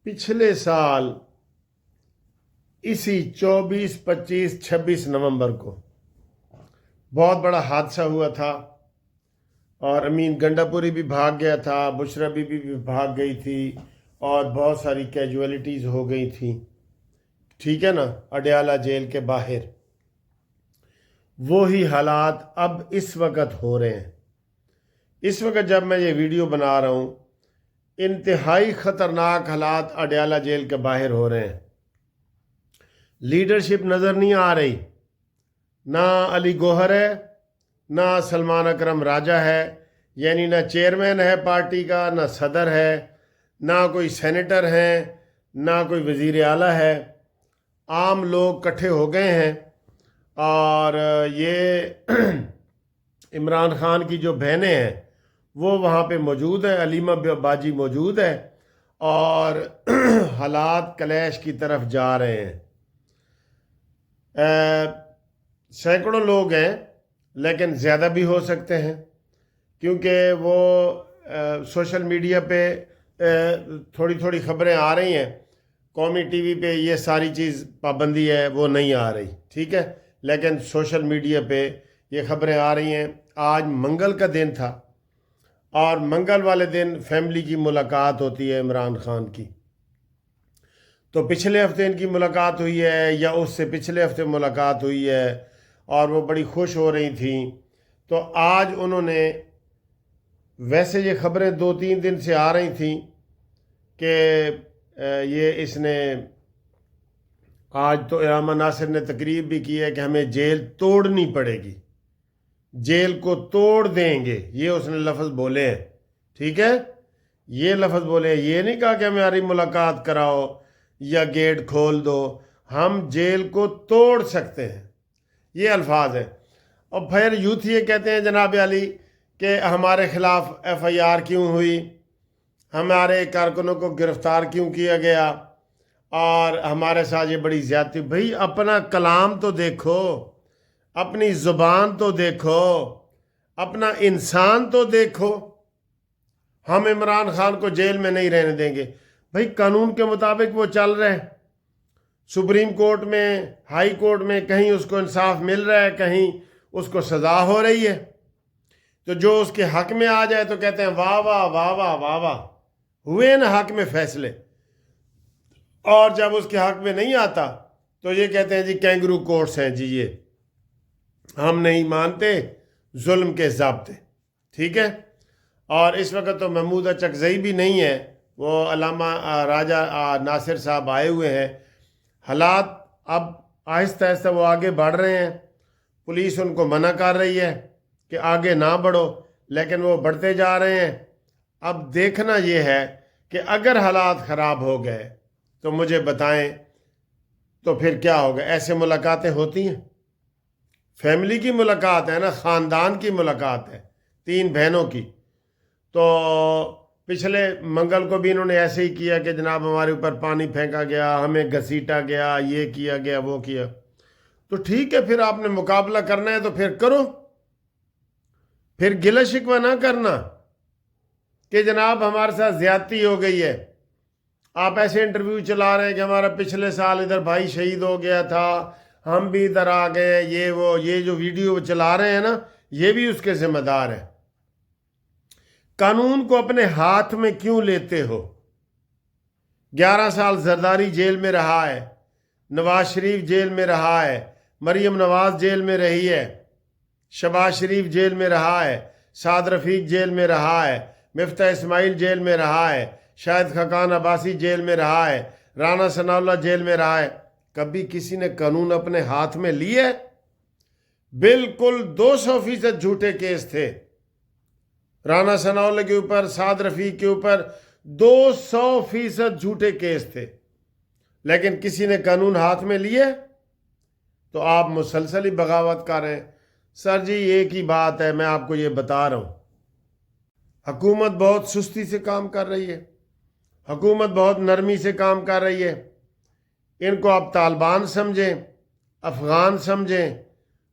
पिछले साल इसी 24, 25, 26 नवंबर को बहुत बड़ा हादसा हुआ था और अमीन गंडापुरी भी भाग गया था, बुशरा बीबी भी भाग गई थी और बहुत सारी कैजुअलिटीज़ हो गई थी, ठीक है ना। अडयाला जेल के बाहर वो ही हालात अब इस वक्त हो रहे हैं। इस वक्त जब मैं ये वीडियो बना रहा हूँ, इंतहाई ख़तरनाक हालात अडयाला जेल के बाहर हो रहे हैं। लीडरशिप नज़र नहीं आ रही, ना अली गौहर है, ना सलमान अकरम राजा है, यानी ना चेयरमैन है पार्टी का, ना सदर है, ना कोई सेनेटर है, ना कोई वज़ीर आला है। आम लोग इकट्ठे हो गए हैं और ये इमरान खान की जो बहनें हैं वो वहाँ पे मौजूद हैं, अलीमा बाजी मौजूद है और हालात क्लैश की तरफ जा रहे हैं। सैकड़ों लोग हैं, लेकिन ज़्यादा भी हो सकते हैं, क्योंकि वो सोशल मीडिया पे थोड़ी थोड़ी खबरें आ रही हैं। कौमी टीवी पे ये सारी चीज़ पाबंदी है, वो नहीं आ रही, ठीक है, लेकिन सोशल मीडिया पे ये खबरें आ रही हैं। आज मंगल का दिन था और मंगल वाले दिन फैमिली की मुलाकात होती है इमरान खान की। तो पिछले हफ्ते इनकी मुलाकात हुई है या उससे पिछले हफ्ते मुलाकात हुई है और वो बड़ी खुश हो रही थी। तो आज उन्होंने, वैसे ये खबरें 2-3 दिन से आ रही थी कि ये इसने, आज तो इनामा नासिर ने तकरीब भी की है कि हमें जेल तोड़नी पड़ेगी, जेल को तोड़ देंगे, ये उसने लफ्ज़ बोले हैं, ठीक है, ये लफ्ज़ बोले हैं। ये नहीं कहा कि हमारी मुलाकात कराओ या गेट खोल दो, हम जेल को तोड़ सकते हैं, ये अल्फाज हैं। और फिर यूथ ये कहते हैं जनाब अली कि हमारे ख़िलाफ़ FIR क्यों हुई, हमारे कारकुनों को गिरफ़्तार क्यों किया गया और हमारे साथ ये बड़ी ज़्यादती। भाई अपना कलाम तो देखो, अपनी ज़ुबान तो देखो, अपना इंसान तो देखो। हम इमरान खान को जेल में नहीं रहने देंगे। भाई कानून के मुताबिक वो चल रहे हैं, सुप्रीम कोर्ट में, हाई कोर्ट में, कहीं उसको इंसाफ मिल रहा है, कहीं उसको सज़ा हो रही है। तो जो उसके हक में आ जाए तो कहते हैं वाह वाह वाह वाह वाह वाह, हुए ना हक में फैसले। और जब उसके हक में नहीं आता तो ये कहते हैं जी कैंगरू कोर्ट्स हैं जी, ये हम नहीं मानते जुल्म के ज़ाब्ते, ठीक है। और इस वक्त तो महमूद चकज़ई भी नहीं है, वो अल्लामा राजा नासिर साहब आए हुए हैं। हालात अब आहिस्ता आहिस्ता वो आगे बढ़ रहे हैं। पुलिस उनको मना कर रही है कि आगे ना बढ़ो, लेकिन वो बढ़ते जा रहे हैं। अब देखना ये है कि अगर हालात ख़राब हो गए तो मुझे बताएं, तो फिर क्या होगा। ऐसे मुलाकातें होती हैं, फैमिली की मुलाकात है ना, ख़ानदान की मुलाकात है, 3 बहनों की। तो पिछले मंगल को भी इन्होंने ऐसे ही किया कि जनाब हमारे ऊपर पानी फेंका गया, हमें घसीटा गया, ये किया गया, वो किया। तो ठीक है, फिर आपने मुकाबला करना है तो फिर करो, फिर गिला शिकवा ना करना कि जनाब हमारे साथ ज़्यादती हो गई है। आप ऐसे इंटरव्यू चला रहे हैं कि हमारा पिछले साल इधर भाई शहीद हो गया था, हम भी इधर आ गए, ये वो, ये जो वीडियो चला रहे हैं ना, ये भी उसके ज़िम्मेदार है। कानून को अपने हाथ में क्यों लेते हो। 11 साल जरदारी जेल में रहा है, नवाज शरीफ जेल में रहा है, मरीम नवाज जेल में रही है, शहबाज शरीफ जेल में रहा है, साद रफीक जेल में रहा है, मिफ्ता इस्माइल जेल में रहा है, शाहिद खकान अब्बासी जेल में रहा है, राना सनाउल्लाह जेल में रहा है। कभी किसी ने कानून अपने हाथ में लिए? बिल्कुल 200% झूठे केस थे राना सनाउल्लाह के ऊपर, साद रफीक के ऊपर 200% झूठे केस थे, लेकिन किसी ने कानून हाथ में लिए? तो आप मुसलसल ही बगावत कर रहे हैं। सर जी एक ही बात है, मैं आपको ये बता रहा हूँ, हुकूमत बहुत सुस्ती से काम कर रही है, हुकूमत बहुत नरमी से काम कर रही है। इनको आप तालिबान समझें, अफ़गान समझें,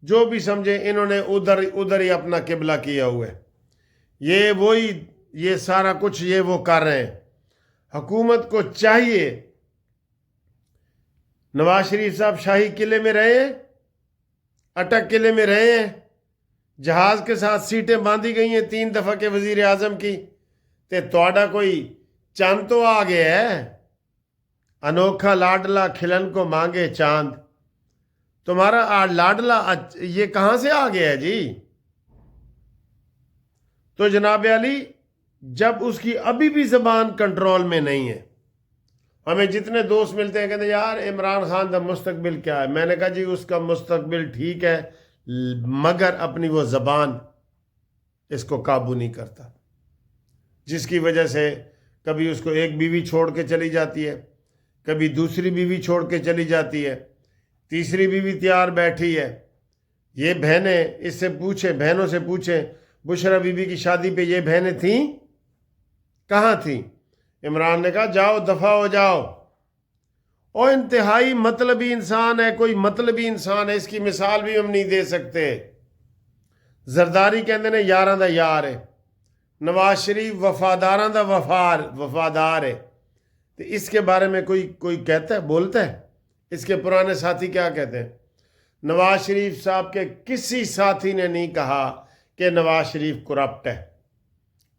जो भी समझें, इन्होंने उधर ही अपना किबला किया हुआ है। ये वही, ये सारा कुछ ये वो कर रहे हैं। हुकूमत को चाहिए, नवाज शरीफ साहब शाही किले में रहे हैं, अटक किले में रहे हैं, जहाज के साथ सीटें बांधी गई हैं 3 दफा के वजीर आजम की, ते तोड़ा कोई चांद तो आ गया है, अनोखा लाडला खिलन को मांगे चांद, तुम्हारा लाडला ये कहां से आ गया है जी। तो जनाब अली, जब उसकी अभी भी जबान कंट्रोल में नहीं है, हमें जितने दोस्त मिलते हैं कहते यार इमरान खान का मुस्तकबिल क्या है, मैंने कहा जी उसका मुस्तकबिल ठीक है, मगर अपनी वो जबान इसको काबू नहीं करता, जिसकी वजह से कभी उसको एक बीवी छोड़ के चली जाती है, कभी दूसरी बीवी छोड़ के चली जाती है, तीसरी बीवी तैयार बैठी है। ये बहनें इससे पूछे, बहनों से पूछे बुशरा बीबी की शादी पे ये बहनें थीं, कहाँ थीं? इमरान ने कहा जाओ दफा हो जाओ। और इंतहाई मतलबी इंसान है, कोई मतलबी इंसान है, इसकी मिसाल भी हम नहीं दे सकते। जरदारी कहते ने यारां दा यार है, नवाज शरीफ वफादारां दा वफादार है। तो इसके बारे में कोई कहता है, बोलता है? इसके पुराने साथी क्या कहते हैं? नवाज शरीफ साहब के किसी साथी ने नहीं कहा कि नवाज शरीफ करप्ट है,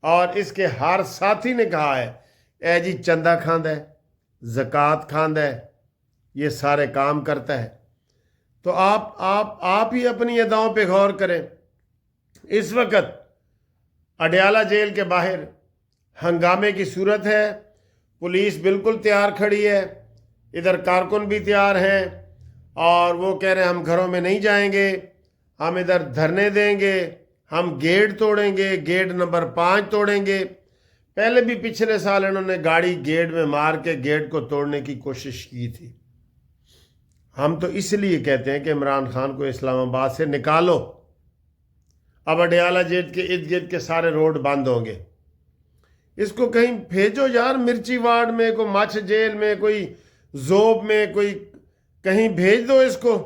और इसके हर साथी ने कहा है ए जी चंदा खांदा है, ज़कात खांदा है, ये सारे काम करता है। तो आप ही अपनी अदाओं पे गौर करें। इस वक्त अडयाला जेल के बाहर हंगामे की सूरत है, पुलिस बिल्कुल तैयार खड़ी है, इधर कारकुन भी तैयार हैं, और वो कह रहे हैं हम घरों में नहीं जाएंगे, हम इधर धरने देंगे, हम गेट तोड़ेंगे, गेट नंबर 5 तोड़ेंगे। पहले भी पिछले साल इन्होंने गाड़ी गेट में मार के गेट को तोड़ने की कोशिश की थी। हम तो इसलिए कहते हैं कि इमरान खान को इस्लामाबाद से निकालो। अब अडयाला जेल के इर्द गिर्द के सारे रोड बंद होंगे, इसको कहीं भेजो यार, मिर्ची वार्ड में, कोई मछ जेल में, कोई जोब में, कोई कहीं भेज दो, इसको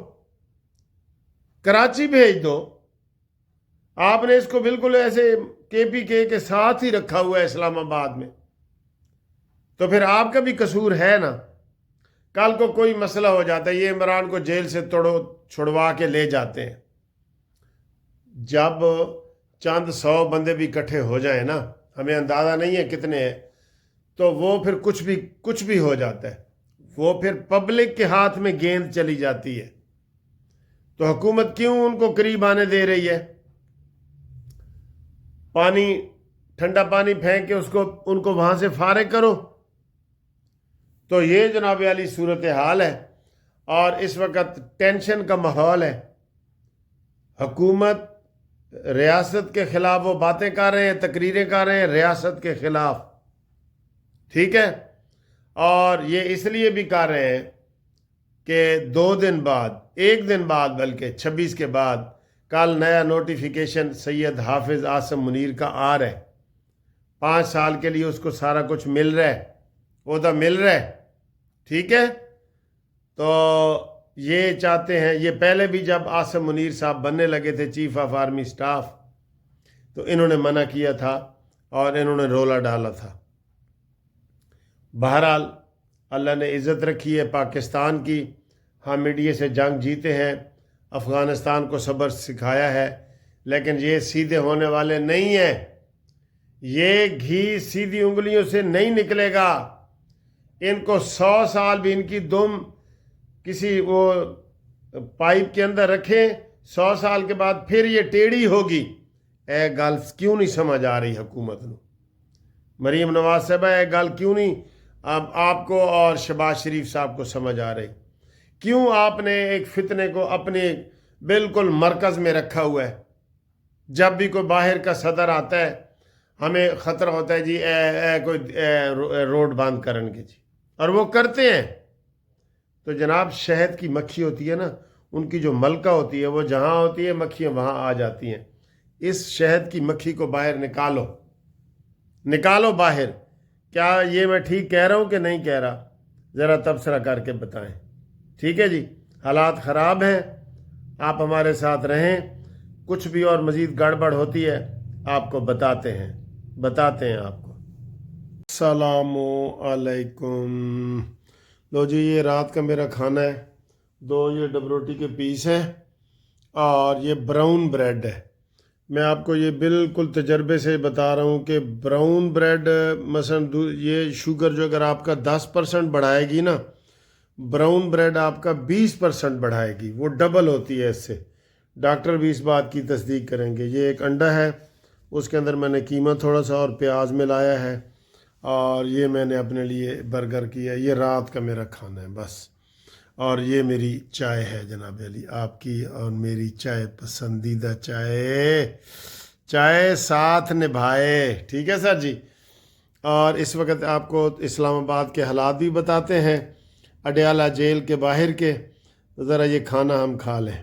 कराची भेज दो। आपने इसको बिल्कुल ऐसे KPK के साथ ही रखा हुआ है इस्लामाबाद में, तो फिर आपका भी कसूर है ना। कल को कोई मसला हो जाता है, ये इमरान को जेल से छुड़वा के ले जाते हैं, जब चंद 100 बंदे भी इकट्ठे हो जाए ना, हमें अंदाज़ा नहीं है कितने हैं, तो वो फिर कुछ भी हो जाता है, वो फिर पब्लिक के हाथ में गेंद चली जाती है। तो हुकूमत क्यों उनको करीब आने दे रही है? ठंडा पानी फेंक के उनको वहां से फारिग करो। तो ये जनाब अली सूरत हाल है, और इस वक्त टेंशन का माहौल है। हुकूमत रियासत के खिलाफ वो बातें कर रहे हैं, तकरीरें कर रहे हैं रियासत के खिलाफ, ठीक है। और ये इसलिए भी कर रहे हैं कि 2 दिन बाद, 1 दिन बाद, बल्कि 26 के बाद कल नया नोटिफिकेशन सैयद हाफिज आसम मुनीर का आ रहा है। 5 साल के लिए उसको सारा कुछ मिल रहा है, ओहदा मिल रहा है, ठीक है। तो ये चाहते हैं, ये पहले भी जब आसम मुनीर साहब बनने लगे थे चीफ ऑफ आर्मी स्टाफ, तो इन्होंने मना किया था और इन्होंने रोला डाला था। बहरहाल अल्लाह ने इज़्ज़त रखी है पाकिस्तान की, हम मीडिया से जंग जीते हैं, अफ़गानिस्तान को सबक सिखाया है, लेकिन ये सीधे होने वाले नहीं हैं। ये घी सीधी उंगलियों से नहीं निकलेगा। इनको 100 साल भी इनकी दुम किसी वो पाइप के अंदर रखें, 100 साल के बाद फिर ये टेढ़ी होगी। ए गल क्यों नहीं समझ आ रही हुकूमत को? मरीम नवाज साहबा, ए गल क्यों नहीं अब आपको और शहबाज शरीफ साहब को समझ आ रही? क्यों आपने एक फितने को अपने बिल्कुल मरकज़ में रखा हुआ है? जब भी कोई बाहर का सदर आता है हमें ख़तरा होता है जी कोई रोड बंद करने जी, और वो करते हैं। तो जनाब शहद की मक्खी होती है ना, उनकी जो मलका होती है वो जहाँ होती है मक्खियाँ वहाँ आ जाती हैं। इस शहद की मक्खी को बाहर निकालो बाहर। क्या ये मैं ठीक कह रहा हूँ कि नहीं कह रहा? ज़रा तबसरा करके बताएं। ठीक है जी, हालात ख़राब हैं, आप हमारे साथ रहें। कुछ भी और मज़ीद गड़बड़ होती है आपको बताते हैं आपको। السلام علیکم. لو جی یہ رات کا میرا کھانا ہے. 2 یہ ڈب روٹی کے پیس ہیں اور یہ براؤن بریڈ ہے. میں آپ کو یہ بالکل تجربے سے بتا رہا ہوں کہ براؤن بریڈ مثلا یہ شوگر جو اگر آپ کا 10% بڑھائے گی نا، براؤن بریڈ آپ کا 20% بڑھائے گی، وہ ڈبل ہوتی ہے اس سے. ڈاکٹر بھی اس بات کی تصدیق کریں گے. یہ ایک انڈا ہے، اس کے اندر میں نے قیمہ تھوڑا سا اور پیاز ملایا ہے، اور یہ میں نے اپنے لیے برگر کیا. یہ رات کا میرا کھانا ہے بس. اور یہ میری چائے ہے جناب علی، آپ کی اور میری چائے، پسندیدہ چائے. چائے ساتھ نبھائے. ٹھیک ہے سر جی. اور اس وقت آپ کو اسلام آباد کے حالات بھی بتاتے ہیں، اڈیالہ جیل کے باہر کے. ذرا یہ کھانا ہم کھا لیں.